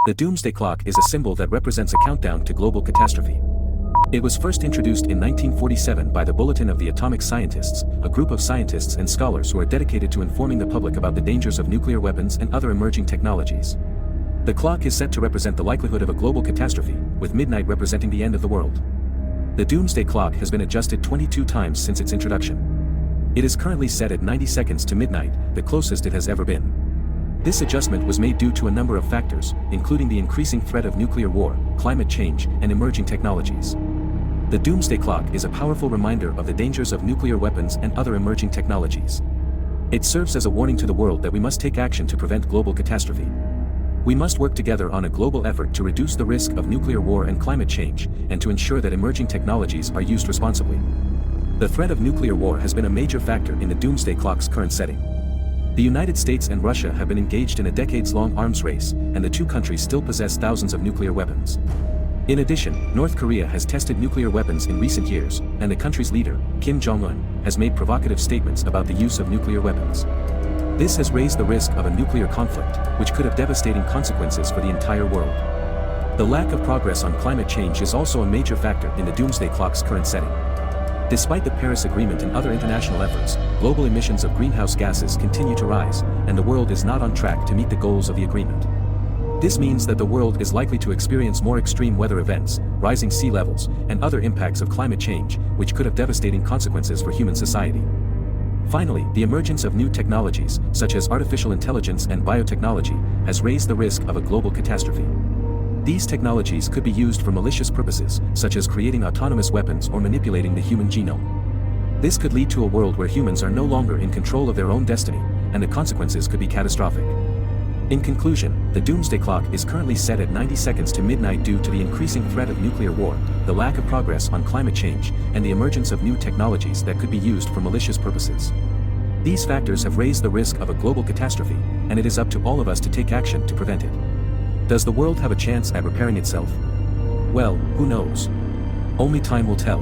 The Doomsday Clock is a symbol that represents a countdown to global catastrophe. It was first introduced in 1947 by the Bulletin of the Atomic Scientists, a group of scientists and scholars who are dedicated to informing the public about the dangers of nuclear weapons and other emerging technologies. The clock is set to represent the likelihood of a global catastrophe, with midnight representing the end of the world. The Doomsday Clock has been adjusted 22 times since its introduction. It is currently set at 90 seconds to midnight, the closest it has ever been. This adjustment was made due to a number of factors, including the increasing threat of nuclear war, climate change, and emerging technologies. The Doomsday Clock is a powerful reminder of the dangers of nuclear weapons and other emerging technologies. It serves as a warning to the world that we must take action to prevent global catastrophe. We must work together on a global effort to reduce the risk of nuclear war and climate change, and to ensure that emerging technologies are used responsibly. The threat of nuclear war has been a major factor in the Doomsday Clock's current setting. The United States and Russia have been engaged in a decades-long arms race, and the two countries still possess thousands of nuclear weapons. In addition, North Korea has tested nuclear weapons in recent years, and the country's leader, Kim Jong-un, has made provocative statements about the use of nuclear weapons. This has raised the risk of a nuclear conflict, which could have devastating consequences for the entire world. The lack of progress on climate change is also a major factor in the Doomsday Clock's current setting. Despite the Paris Agreement and other international efforts, global emissions of greenhouse gases continue to rise, and the world is not on track to meet the goals of the agreement. This means that the world is likely to experience more extreme weather events, rising sea levels, and other impacts of climate change, which could have devastating consequences for human society. Finally, the emergence of new technologies, such as artificial intelligence and biotechnology, has raised the risk of a global catastrophe. These technologies could be used for malicious purposes, such as creating autonomous weapons or manipulating the human genome. This could lead to a world where humans are no longer in control of their own destiny, and the consequences could be catastrophic. In conclusion, the Doomsday Clock is currently set at 90 seconds to midnight due to the increasing threat of nuclear war, the lack of progress on climate change, and the emergence of new technologies that could be used for malicious purposes. These factors have raised the risk of a global catastrophe, and it is up to all of us to take action to prevent it. Does the world have a chance at repairing itself? Well, who knows? Only time will tell.